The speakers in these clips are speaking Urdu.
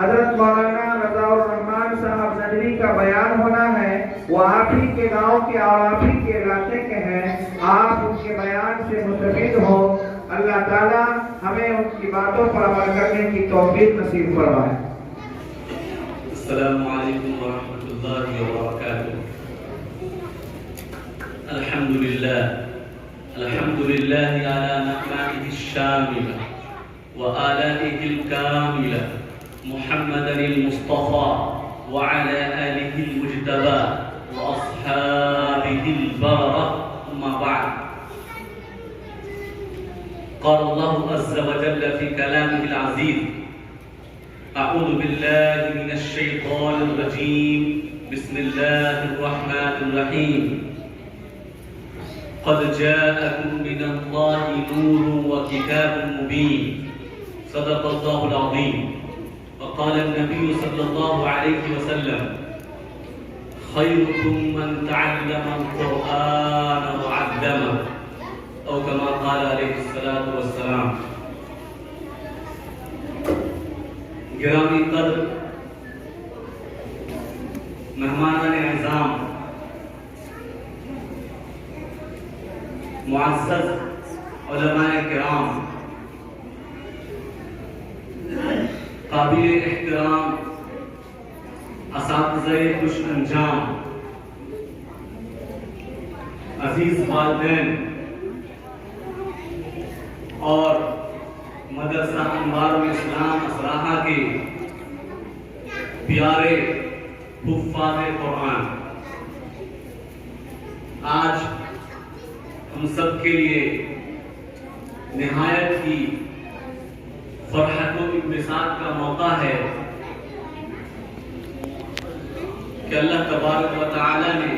حضرت مولانا رضا الرحمان صاحب نجوی کا بیان ہونا ہے، وہ آپ ہی کے گاؤں کے اور آپ ہی کے علاقے کے ہیں، آپ ان کے بیان سے مستفید ہو۔ اللہ تعالیٰ ہمیں ان کی باتوں پر عمل کرنے کی توفیق نصیب فرمائے۔ السلام علیکم ورحمۃ اللہ وبرکاتہ۔ الحمد للہ علی نعمته الشاملہ وآلائه الكاملہ محمد المصطفى وعلى آله المجتبى وأصحابه البررة، أما بعد، قال الله عز وجل في كلامه العزيز: أعوذ بالله من الشيطان الرجيم، بسم الله الرحمن الرحيم، قد جاءكم من الله نور وكتاب مبين، صدق الله العظيم۔ وقال النبي صلى الله عليه وسلم: خيركم من تعلم القرآن وعلمه، أو كما قال عليه الصلاة والسلام۔ گرامی قدر مہمانان اعظام، معزز علماء کرام، قابل احترام اساتذہ خوش انجام، عزیز والدین اور مدرسہ انوار الاسلام اسراحہ کے پیارے حفاظ قرآن، آج ہم سب کے لیے نہایت ہی فرحت و انبساط کا موقع ہے کہ اللہ تبارک و تعالی نے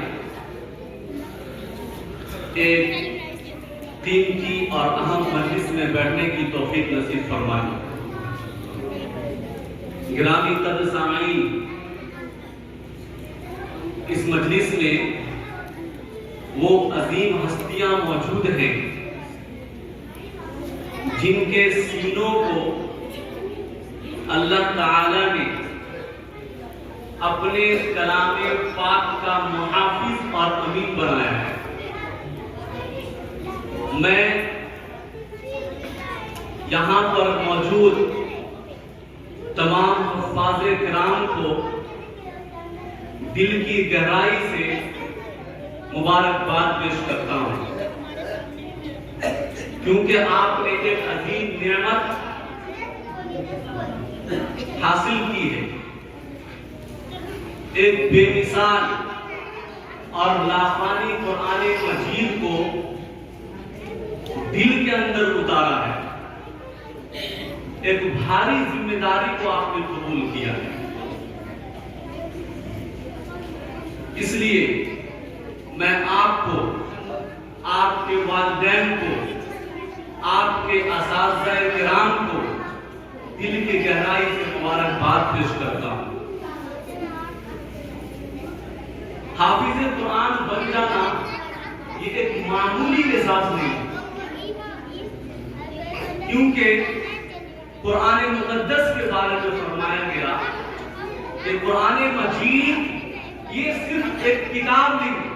ایک قیمتی اور اہم مجلس میں بیٹھنے کی توفیق نصیب فرمائی۔ گرامی قدر سامعین، اس مجلس میں وہ عظیم ہستیاں موجود ہیں جن کے سینوں کو اللہ تعالی نے اپنے کلام پاک کا محافظ اور امین بنایا ہے۔ میں یہاں پر موجود تمام حفاظ کرام کو دل کی گہرائی سے مبارکباد پیش کرتا ہوں، کیونکہ آپ نے ایک عظیم نعمت حاصل کی ہے، ایک بے مثال اور لافانی قرآن مجید کو دل کے اندر اتارا ہے، ایک بھاری ذمہ داری کو آپ نے قبول کیا ہے۔ اس لیے میں آپ کو، آپ کے والدین کو، آپ کے اساتذہ کرام کو دل کی گہرائی سے مبارکباد پیش کرتا ہوں۔ حافظ قرآن بن جانا یہ ایک معمولی اعزاز نہیں، کیونکہ قرآن مقدس کے بارے میں فرمایا گیا کہ قرآن مجید یہ صرف ایک کتاب نہیں،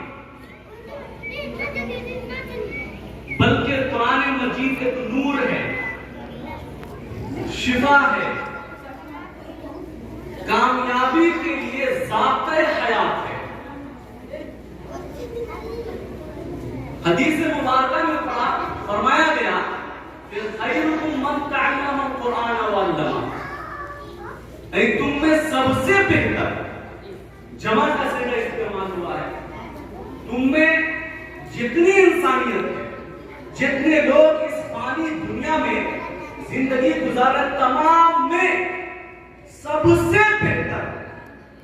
بلکہ قرآن مجید ایک نور ہے، شفا ہے، کامیابی کے لیے ضابطۂ حیات ہے۔ حدیث مبارکہ میں فرمایا گیا کہ خیرکم من تعلم القرآن وعلمہ، تم میں سب سے بہتر، جمع کا صیغہ استعمال ہوا ہے، تم میں جتنی انسانیت ہے، جتنے لوگ اس فانی دنیا میں زندگی گزارے، تمام میں سب سے بہتر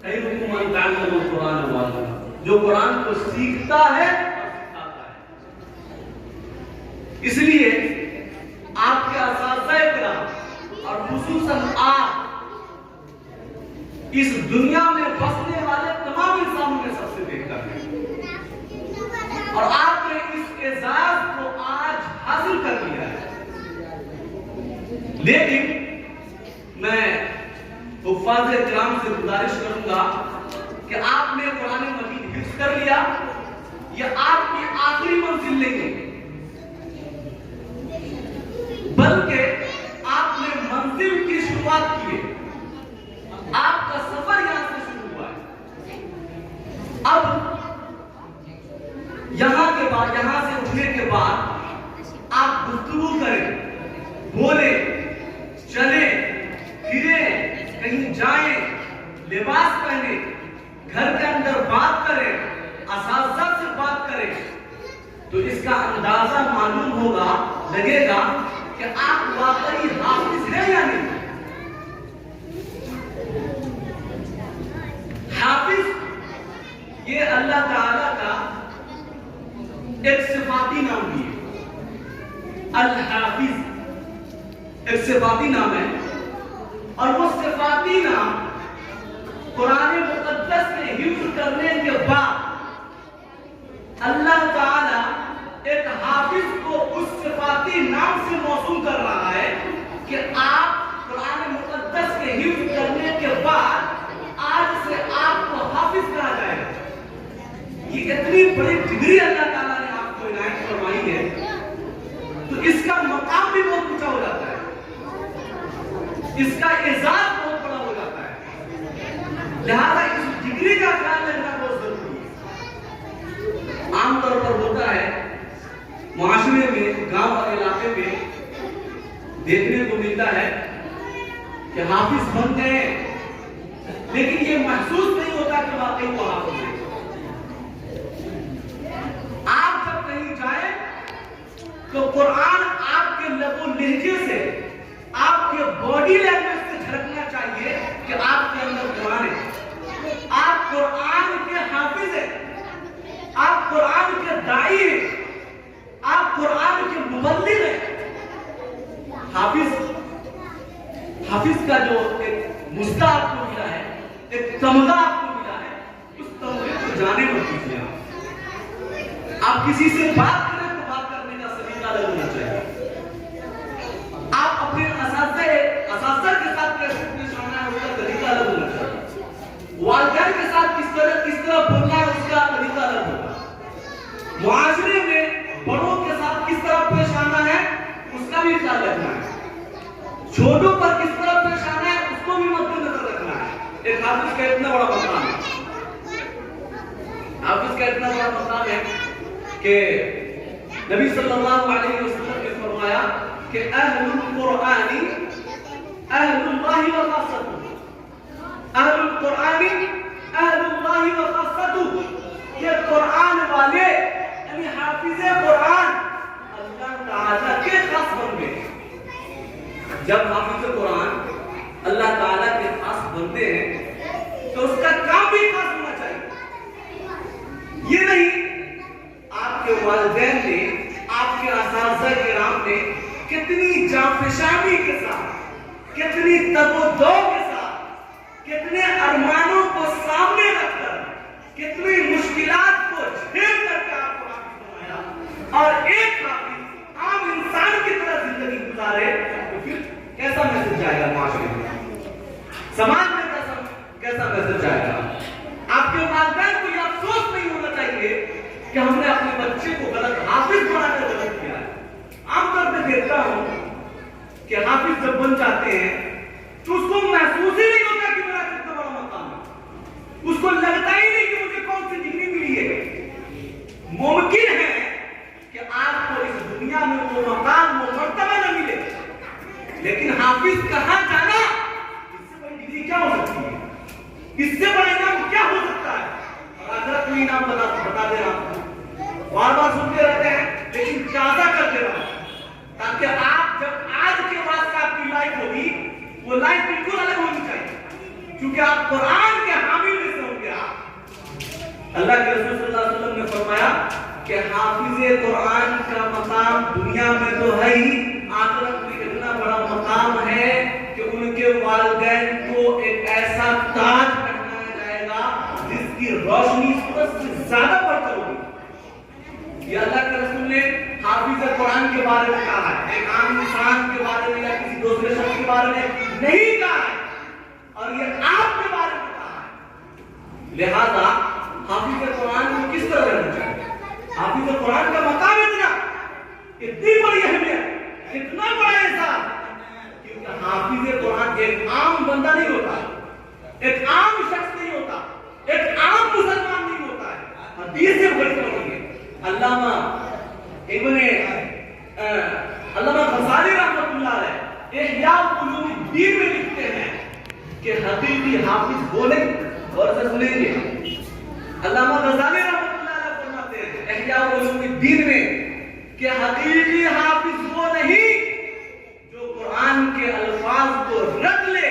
خیرکم من تعلم القرآن وعلمہ، جو قرآن کو سیکھتا ہے اور سکھاتا ہے۔ اس لیے آپ کے اساتذہ کرام اور خصوصاً آپ اس دنیا میں بسنے والے تمام انسانوں میں سب سے بہتر ہیں، اور آپ نے اس اعزاز کو آج حاصل کر لیا ہے۔ لیکن میں حفاظ کرام سے گزارش کروں گا کہ آپ نے قرآن مجید حفظ کر لیا، یہ آپ کی آخری منزل نہیں ہے، بلکہ آپ نے منزل کی شروعات کی ہے، آپ کا سفر یہاں سے شروع ہوا ہے۔ اب یہاں سے اٹھنے کے بعد آپ گفتگو کریں، بولیں، چلیں، پھریں، کہیں جائیں، لباس پہنیں، گھر کے اندر بات کریں، اساتذہ سے بات کریں، تو اس کا اندازہ معلوم ہوگا، لگے گا کہ آپ واقعی حافظ ہیں یا نہیں۔ حافظ یہ اللہ تعالیٰ کا ایک صفاتی نام بھی ہے، الحافظ ایک صفاتی نام ہے، اور وہ صفاتی نام قرآن مقدس میں حفظ کرنے کے بعد اللہ تعالیٰ ایک حافظ کو اس صفاتی نام سے موسوم کر رہا ہے کہ آپ قرآن مقدس کے حفظ کرنے کے بعد آج سے آپ کو حافظ کہا جائے گا۔ یہ اتنی بڑی ڈگری اللہ تعالیٰ نے آپ کو عنایت فرمائی ہے، تو اس کا مقام بھی بہت اونچا ہو جاتا ہے، اس کا اعزاز بہت بڑا ہو جاتا ہے، لہذا اس ڈگری کا خیال رکھنا بہت ضروری ہے۔ عام طور پر ہوتا ہے معاشرے میں، گاؤں اور علاقے میں دیکھنے کو ملتا ہے کہ حافظ بن گئے، لیکن یہ محسوس نہیں ہوتا کہ واقعی وہ حافظ ہے۔ آپ جب کہیں جائیں تو قرآن آپ کے لب و لہجے سے، آپ کے باڈی لینگویج سے جھلکنا چاہیے کہ آپ کے اندر قرآن ہے، آپ قرآن کے حافظ ہیں، آپ قرآن کے داعی ہیں، آپ قرآن کے مبلغ ہیں۔ حافظ کا جو ایک مستہ آپ کو ملا ہے، ایک تمغہ آپ کو ملا ہے، اس تمغے کو جانے مت دیجیے۔ آپ کسی سے بات کریں تو بات کرنے کا سلیقہ الگ ہونا چاہیے، آپ اپنے اساتذہ کے ساتھ کیسے پیش آنا ہے اس کا طریقہ الگ ہونا چاہیے، والدین کے ساتھ کس طرح بولنا ہے اس کا طریقہ الگ ہوگا، معاشرے میں بڑوں کے ساتھ کس طرح پیش آنا ہے اس کا بھی خیال رکھنا ہے، چھوٹوں پر کس طرح پیش آنا ہے اس کو بھی مد نظر رکھنا ہے۔ ایک حافظ کا اتنا بڑا مقام ہے، حافظ کا اتنا بڑا مقام ہے کہ نبی صلی اللہ علیہ وسلم نے فرمایا کہ اہل القرآن اہل اللہ و خاصتہ، اہل القرآن اہل اللہ و خاصتہ، یہ قرآن والے یعنی حافظ قرآن اللہ تعالیٰ کے خاص بن گئے۔ جب حافظ قرآن اللہ تعالیٰ کے خاص بنتے ہیں تو اس کا کام بھی خاص ہونا چاہیے، یہ نہیں آپ کے والدین نے، آپ کے اساتذہ کرام نے کتنی جانفشانی کے ساتھ، کتنی تگ و دو کے ساتھ، کتنے ارمانوں کو سامنے رکھ کر، کتنی مشکلات کو جھیل کر کے آپ کو حافظ بنایا، اور ایک حافظ عام انسان کی طرح زندگی گزارے تو پھر کیسا میسج جائے گا معاشرے میں، سماج میں کیسا میسج جائے گا۔ آپ کے والدین کو یہ افسوس نہیں ہونا چاہیے کہ ہم نے اپنے بچے کو غلط حافظ بنا کر غلط کیا ہے۔ عام طور پہ دیکھتا ہوں کہ حافظ جب بن جاتے ہیں تو اس کو محسوس ہی نہیں ہوتا کہ میرا کتنا بڑا مقام ہے، اس کو لگتا ہی نہیں کہ مجھے کون سی ڈگری ملی ہے۔ ممکن ہے کہ آپ کو اس دنیا میں وہ مقام، وہ مرتبہ نہ ملے، لیکن حافظ کہاں جانا، اس سے بڑی ڈگری کیا ہو سکتی ہے، اس سے بڑا انعام کیا ہو سکتا ہے۔ اور آخرت میں انعام بتا دے رہا ہوں، بار بار سنتے رہتے ہیں لیکن تازہ کر دے رہا ہوں، تاکہ آپ جب آج کے بعد سے آپ کی لائف ہوگی وہ لائف بالکل الگ ہونی چاہیے، کیونکہ آپ قرآن کے حامل میں سے ہوں گے۔ اللہ کے رسول صلی اللہ علیہ وسلم نے فرمایا کہ حافظ قرآن کا مقام دنیا میں تو ہے ہی، آخرت میں اتنا بڑا مقام ہے کہ ان کے والدین کو ایک ایسا تاج پہنایا جائے گا جس کی روشنی سورج سے زیادہ بڑھتر ہوگی۔ یہ اللہ کے رسول نے حافظ قرآن کے بارے میں کہا ہے، ایک عام انسان کے بارے میں یا کسی دوسرے شخص کے بارے میں نہیں کہا ہے، اور لہذا حافظ قرآن کو کس طرح رہنا چاہیے؟ حافظ قرآن کا مقام اتنی بڑی اہمیت، اتنا بڑا احساس، کیونکہ حافظ قرآن ایک عام بندہ نہیں ہوتا، ایک عام شخص نہیں ہوتا، ایک عام مسلمان نہیں ہوتا ہے، حدیث سے بڑھ کر ہے۔ علامہ غزالی رحمۃ اللہ علیہ احیاء علوم الدین میں لکھتے ہیں کہ حقیقی حافظ وہ نہیں، اور سے سنیں گے علامہ غزالی رحمۃ اللہ علیہ فرماتے ہیں احیاء علوم الدین میں کہ حقیقی حافظ وہ نہیں جو قرآن کے الفاظ کو رکھ لے،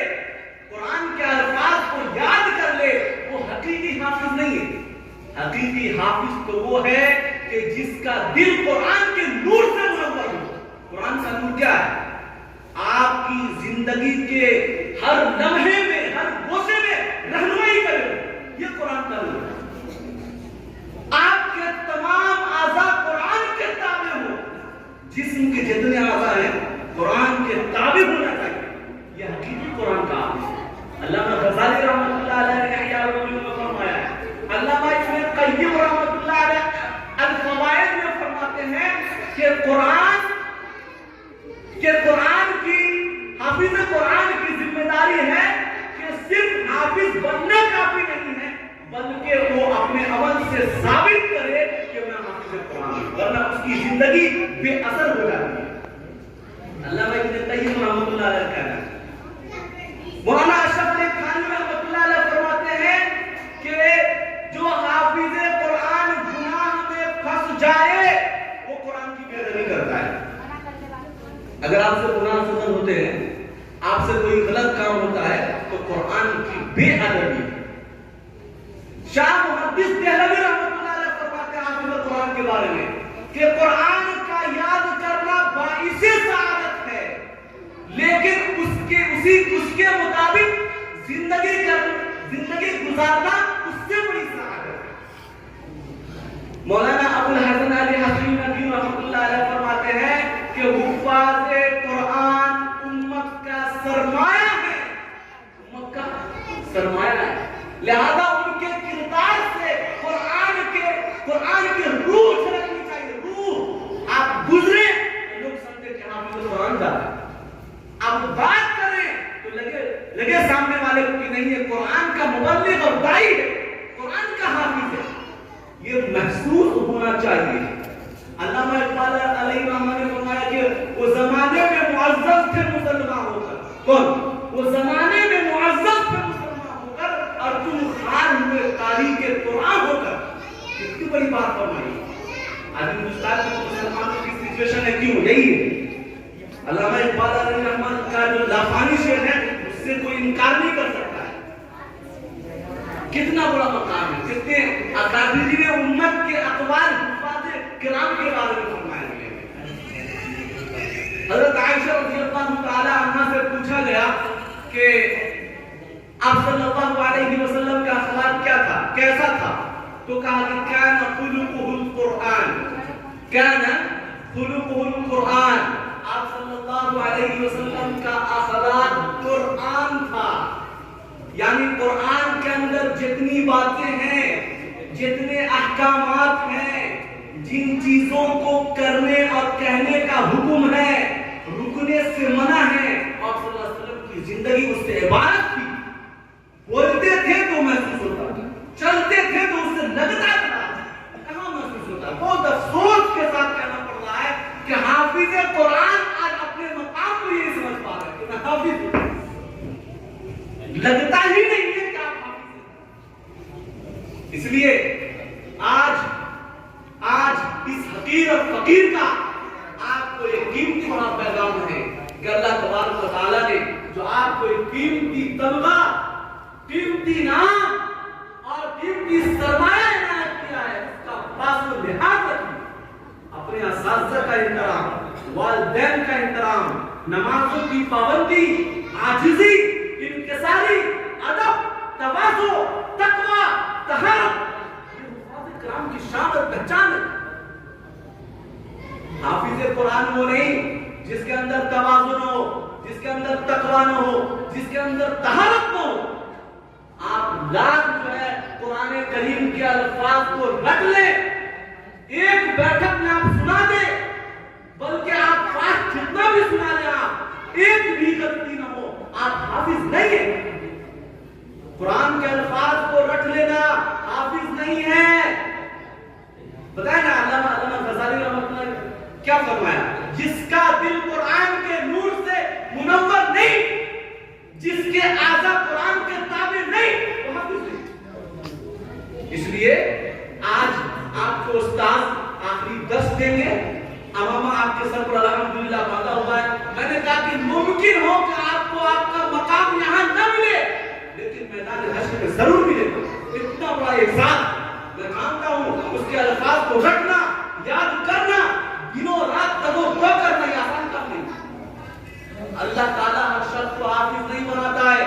قرآن کے الفاظ کو یاد کر لے، وہ حقیقی حافظ نہیں ہے۔ حقیقی حافظ تو وہ ہے کہ جس کا دل قرآن کے نور سے منور ہو۔ قرآن کا نور کیا ہے؟ آپ کی زندگی کے ہر لمحے میں، ہر گوشے میں رہنمائی کرے، یہ قرآن کا نور ہے۔ آپ کے تمام اعضاء قرآن کے تابع ہو، جسم کے جتنے اعضاء ہیں قرآن کے تابع ہونا چاہیے، یہ حقیقی قرآن کا حافظ ہے۔ علامہ غزالی رحمۃ اللہ علیہ نے احیاء العلوم میں فرمایا ہے، علامہ ابن قیم رحمۃ اللہ علیہ الفوائد میں فرماتے ہیں کہ قرآن کی حافظ قرآن کی ذمہ داری ہے کہ صرف حافظ بننا کافی نہیں ہے، بلکہ وہ اپنے عمل سے ثابت کرے کہ میں حافظ قرآن ہوں، ورنہ اس کی زندگی بے اثر ہو جاتی ہے۔ علامہ ابن قیم رحمۃ اللہ علیہ کہنا ہے۔ مولانا اشرف علی تھانوی رحمۃ اللہ علیہ فرماتے ہیں کہ جو حافظ قرآن گناہ میں پھنس جائے وہ قرآن کی بے ادبی کرتا ہے۔ اگر آپ سے گناہ صدر ہوتے ہیں، آپ سے کوئی غلط کام ہوتا ہے تو قرآن کی بے ادبی۔ شاہ محدث دہلوی رحمۃ اللہ علیہ فرماتے ہیں حافظ قرآن کے بارے میں کہ قرآن کا یاد کرنا باعث سعادت ہے، لیکن اس کے مطابق زندگی گزارنا اس سے بڑی سعادت ہے۔ مولانا ابو الحسن علی حسین ندوی رحمۃ اللہ علیہ فرماتے ہیں کہ حفاظ قرآن امت کا سرمایہ ہے، امت کا سرمایہ ہے، لہذا ان کے کردار سے قرآن کے روح جھلکنی چاہیے۔ روح آپ گزرے لوگ سمجھے کہ حافظ قرآن جا رہا ہے، آپ بات کریں تو لگے سامنے والے کو کہ نہیں یہ قرآن کا مبلغ اور داعی ہے، قرآن کا حافظ ہے، یہ محسوس ہونا چاہیے۔ علامہ اقبال علیہ الرحمہ نے فرمایا کہ وہ زمانے میں معزز تھے مسلمان ہو کر، کون؟ وہ زمانے میں معزز تھے مسلمان ہو کر، اور تم خار ہوئے تاریخ قرآن ہو کر۔ کتنی بڑی بات فرمائی۔ آج ہندوستان میں مسلمانوں کی سچویشن ہے، کیوں؟ یہی ہے۔ علامہ اقبال علیہ الرحمہ کا جو لافانی شعر ہے اس سے کوئی انکار نہیں کر سکتا ہے۔ کتنا بڑا مقام ہے، کتنے اکابرین امت کے اقوال حفاظ کرام کے بارے میں فرمائے گئے۔ حضرت عائشہ رضی اللہ تعالی عنہا سے پوچھا گیا کہ آپ صلی اللہ علیہ وسلم کا اخلاق کیا تھا، کیسا تھا؟ تو کہا کہ کان خلقہ القرآن، کان خلقہ القرآن، آپ صلی اللہ علیہ وسلم کا اخلاق قرآن تھا، یعنی قرآن کے اندر جتنی باتیں ہیں، جتنے احکامات ہیں، جن چیزوں کو کرنے اور کہنے کا حکم ہے، رکنے سے منع ہے، آپ صلی اللہ علیہ وسلم کی زندگی اس سے عبارت تھی۔ بولتے تھے تو محسوس ہوتا تھا، چلتے تھے تو اس سے لگتا تھا، کہاں محسوس ہوتا ہے؟ بہت افسوس کے ساتھ کہنا پڑ رہا ہے کہ حافظ قرآن آج اپنے مقام کو یہ سمجھ پا رہے ہیں کہ میں حافظ ہوں، لگتا ہی نہیں ہے کہ آپ حافظ ہیں۔ اس لیے آج اس حقیر اور فقیر کا آپ کو ایک قیمتی بڑا پیغام ہے کہ اللہ تبارک و تعالیٰ نے جو آپ کو ایک قیمتی تمغہ، قیمتی نام اور قیمتی سرمایہ عنایت کیا ہے، اس کا پاس و لحاظ رکھیں۔ اپنے اساتذہ کا احترام، والدین کا احترام، نمازوں کی پابندی، عاجزی، انکساری، ادب، تواضع، تقوی، طہارت، یہ حفاظ کرام کی شان اور پہچان ہے۔ حافظ قرآن وہ نہیں جس کے اندر تواضع نہ ہو، جس کے اندر تقوی نہ ہو، جس کے اندر طہارت نہ ہو۔ آپ لاکھ جو ہے قرآن لیے آج آپ کو استاد آخری درس دیں گے. امامہ آپ کے سر پر الحمدللہ باندھا ہوا ہے. میں نے کہا کہ ممکن ہو کہ آپ کو آپ کا مقام یہاں نہ ملے لیکن میدان حشر میں ضرور ملے گا. اتنا بڑا احساس میں مانتا ہوں. اس کے الفاظ کو رکھنا، یاد کرنا، دنوں رات تگو دو کرنا یہ آسان کام نہیں. اللہ تعالیٰ ہر شخص کو حافظ نہیں بناتا ہے.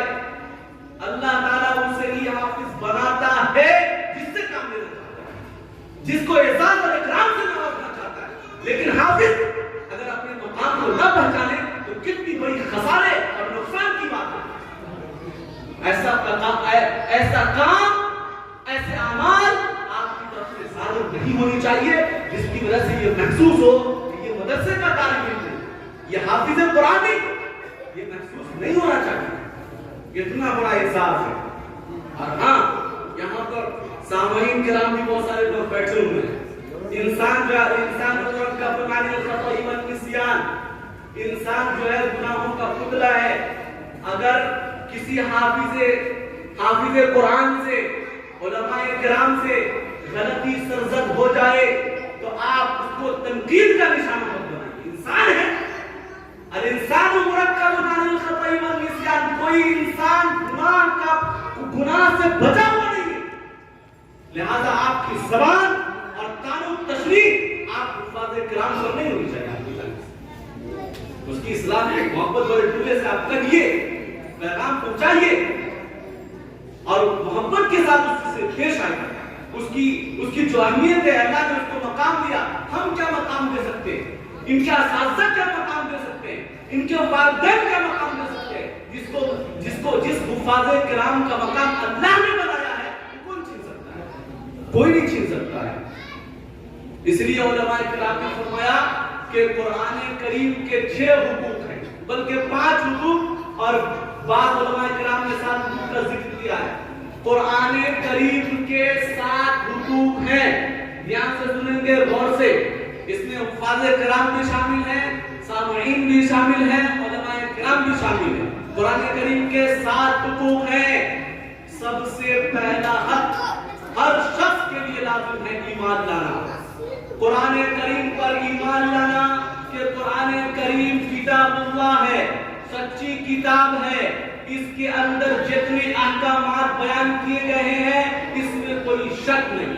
اللہ تعالیٰ اسے ہی حافظ بناتا ہے جس سے کام لینا چاہتا ہے، جس کو احسان اور اکرام سے نوازنا چاہتا ہے. لیکن حافظ اگر اپنے مقام کو نہ پہچانے تو کتنی بڑی خسارے اور نقصان کی بات ہے. ایسا کام، ایسے اعمال آپ کی طرف سے صادر نہیں ہونی چاہیے جس کی وجہ سے یہ محسوس ہو کہ یہ مدرسے کا طالب علم ہے، یہ حافظ قرآن ہے. یہ محسوس نہیں ہونا چاہیے. اتنا بڑا احساس ہے. اور ہاں یہاں پر سامعین کرام بھی بہت سارے لوگ بیٹھے ہوئے ہیں. انسان جو ہے گناہوں کا پتلا ہے. اگر کسی حافظ قرآن سے، علماء کرام سے غلطی سرزد ہو جائے تو آپ اس کو تنقید کا نشانہ مت بنائیے. انسان ہے. الانسان مرکب من الخطأ والنسیان. کوئی انسان گناہ سے بچا ہوا نہیں ہے. لہذا آپ کی زبان اور قانون تشریح آپ الفاظ کرام پر نہیں ہونی چاہیے. اس کی اصلاح میں محبت اور ڈولے سے آپ کریے، پیغام پہنچائیے اور محبت کے ساتھ اس سے پیش آئیے. اس کی جو اہمیت ہے، اللہ نے اس کو مقام دیا. ہم کیا مقام دے سکتے ہیں؟ ان کے اساتذہ کیا مقام دے سکتے ہیں؟ ان کے والدین کیا مقام دے سکتے ہیں؟ جس حفاظ کرام کا مقام اللہ نے بنایا ہے کون چھین سکتا ہے؟ کوئی نہیں چھین سکتا ہے. اس لیے علماء کرام نے فرمایا کہ قرآن کریم کے 6 حقوق ہیں، بلکہ 5 حقوق اور بعض علماء کرام نے 7 حقوق کا ذکر کیا ہے. قرآن کریم کے 7 حقوق ہیں. یہاں سے سنیں گے غور سے. اس میں حفاظ کرام بھی شامل ہیں، سامعین بھی شامل ہیں، علماء کرام بھی شامل ہیں. قرآن کریم کے 7 حقوق ہیں. سب سے پہلا حق ہر شخص کے لیے لازم ہے ایمان لانا. قرآن کریم پر ایمان لانا کہ قرآن کریم کتاب اللہ ہے، سچی کتاب ہے. اس کے اندر جتنے احکامات بیان کیے گئے ہیں اس میں کوئی شک نہیں.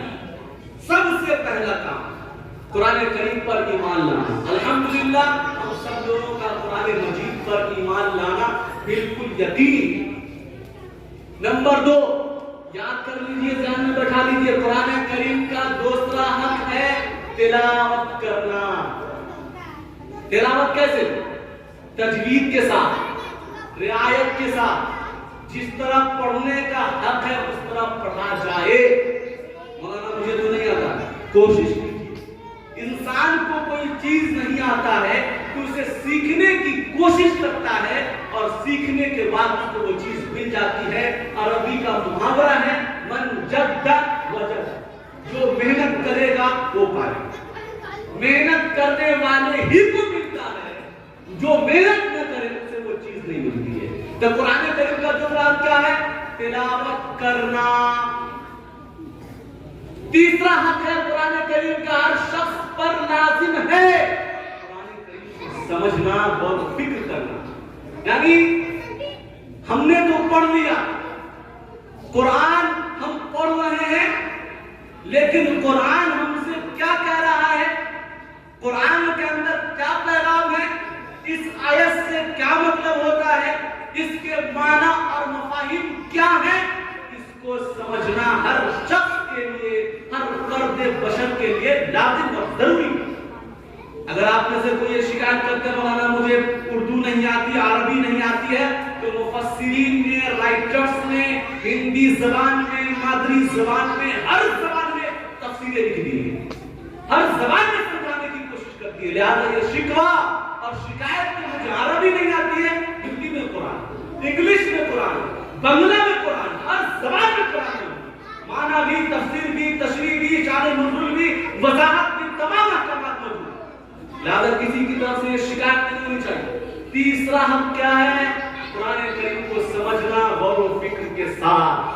سب سے پہلا کام قرآن کریم پر ایمان لانا. الحمدللہ ہم سب لوگوں کا قرآن مجید پر ایمان لانا بالکل یقینی. نمبر 2 یاد کر لیجئے، ذہن میں بٹھا لیجئے، قرآن کریم کا دوسرا حق ہے تلاوت کرنا. تلاوت کیسے؟ تجوید کے ساتھ، رعایت کے ساتھ. جس طرح پڑھنے کا حق ہے اس طرح پڑھا جائے. مولانا مجھے تو نہیں آتا، کوشش کیجیے. انسان کو کوئی چیز نہیں آتا ہے تو اسے سیکھنے کی کوشش کرتا ہے اور سیکھنے کے بعد اس کو وہ چیز مل جاتی ہے. عربی کا محاورہ ہے من جد وجد. جو محنت کرے گا وہ پائے گا. محنت کرنے والے ہی کو ملتا ہے، جو محنت نہ کرے اسے وہ چیز نہیں ملتی ہے. تو قرآن کریم کا دوسرا حق کیا ہے؟ تلاوت کرنا. تیسرا حق ہے قرآن کریم کا ہر شخص پر لازم ہے قرآن کریم کو سمجھنا اور فکر کرنا. یعنی ہم نے تو پڑھ لیا، قرآن ہم پڑھ رہے ہیں، لیکن قرآن ہم سے کیا کہہ رہا ہے، قرآن کے اندر کیا پیغام ہے، اس آیت سے کیا مطلب ہوتا ہے، اس کے معنی اور مفاہیم کیا ہیں، اس کو سمجھنا ہر شخص کے لیے، ہر فرد بشر کے لیے لازم اور ضروری. اگر آپ میں سے کوئی یہ شکایت کرتے مولانا مجھے اردو نہیں آتی، عربی نہیں آتی ہے، تو مفسرین نے، رائٹرز نے ہندی زبان میں، مادری زبان میں، ہر زبان میں تفسیریں لکھ دی ہیں، ہر زبان میں سمجھانے کی کوشش کرتی ہے. لہذا یہ شکوہ اور شکایت کہ مجھے عربی نہیں آتی ہے، ہندی میں قرآن، انگلش میں قرآن، بنگلہ میں قرآن، ہر زبان میں قرآن ہے. معنی بھی، تفسیر بھی، تشریح بھی، شان نزول بھی، وضاحت بھی، تمام احکامات موجود ہیں. لہذا کسی کی طرف سے یہ شکایت نہیں ہونی چاہیے. تیسرا ہم کیا ہے؟ قرآن کریم کو سمجھنا غور و فکر کے ساتھ.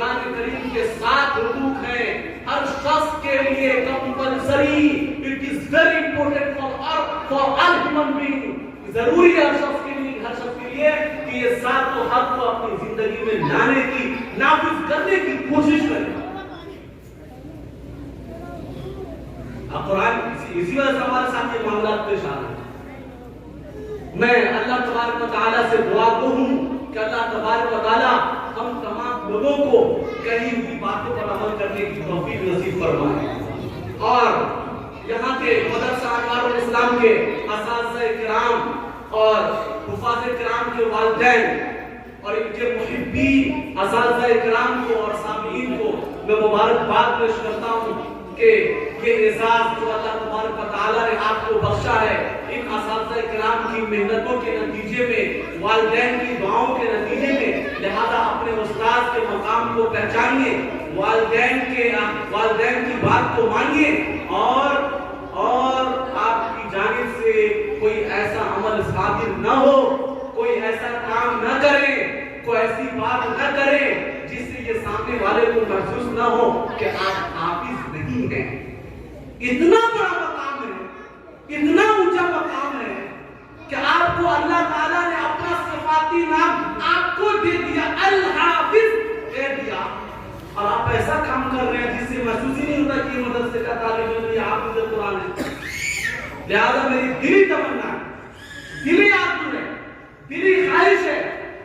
قرآن کریم کے 7 حقوق ہیں ہر شخص کے لیے compulsory. It is very important for all human being. ضروری ہے ہر شخص کے لیے کہ یہ 7 حق کو اپنی زندگی میں لانے کی نافذ کرنے کی کوشش کریں. قرآن اسی وجہ سے ہمارے ساتھ یہ معاملات پیش آ رہے ہیں. میں اللہ تبارک و تعالیٰ سے دعا گو ہوں کہ اللہ تبارک و تعالیٰ ہم تمام لوگوں کو کہی ہوئی باتوں پر عمل کرنے کی توفیق نصیب فرمائے. اور یہاں کے مدرسہ انوار الاسلام کے اساتذہ کرام اور حفاظ کرام کے والدین اور ان کے محبین اساتذہ کرام کو اور سامعین کو میں مبارکباد پیش کرتا ہوں کہ یہ اعزاز جو اللہ تبارک و تعالیٰ نے آپ کو بخشا ہے ان اساتذہ کرام کی محنتوں کے نتیجے میں, والدین کی دعاؤں کے نتیجے میں. لہذا اپنے استاد کے مقام کو پہچانیے, والدین کی بات کو مانیے اور آپ کی جانب سے کوئی ایسا عمل صادر نہ ہو, کوئی ایسا کام نہ کرے, کوئی ایسی بات نہ کرے جس سے یہ سامنے والے کو محسوس نہ ہو کہ آپ حافظ نہیں ہیں. اتنا بڑا مقام ہے, اتنا اونچا مقام ہے کہ آپ کو اللہ تعالیٰ نے اپنا صفاتی نام آپ کو دے دیا, الحافظ دے دیا, اور آپ ایسا کام کر رہے ہیں جس سے محسوس ہی نہیں ہوتا کہ یہ مدرسے کا طالب علم یا حافظ قرآن ہے. لہذا میری دلی تمنا ہے, دلی آرزو ہے, دلی خواہش ہے,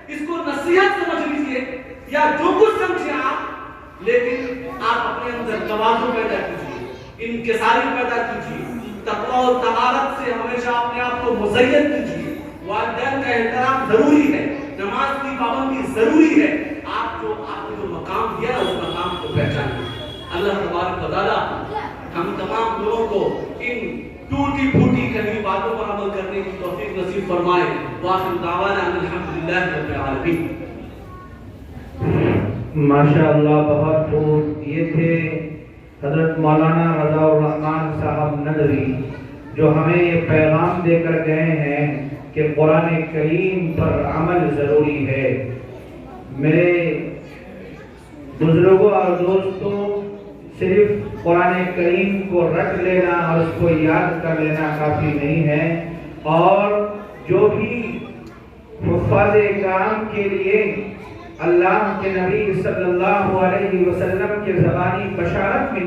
اس کو نصیحت سمجھ لیجیے یا جو کچھ سمجھے آپ, لیکن آپ اپنے اندر تواضع پیدا کیجیے, انکساری پیدا کیجیے, تقوی اور طہارت سے ہمیشہ اپنے آپ کو مزین کیجیے. والدین کا احترام ضروری ہے, نماز کی پابندی ضروری ہے. آپ نے جو مقام دیا اس مقام کو پہچانیں. اللہ تبارک و تعالیٰ ہم تمام لوگوں کو ان ٹوٹی پھوٹی کہیں باتوں پر عمل کرنے کی توفیق نصیب فرمائے. وآخر دعوانا الحمدللہ رب العالمین. ماشاءاللہ, بہت خوب. یہ تھے حضرت مولانا رضا الرحمان صاحب ندوی جو ہمیں یہ پیغام دے کر گئے ہیں کہ قرآن کریم پر عمل ضروری ہے. میرے بزرگوں اور دوستوں, صرف قرآن کریم کو رٹ لینا اور اس کو یاد کر لینا کافی نہیں ہے, اور جو بھی حفاظ کرام کے لیے اللہ کے نبی صلی اللہ علیہ وسلم کے زبانی بشارت میں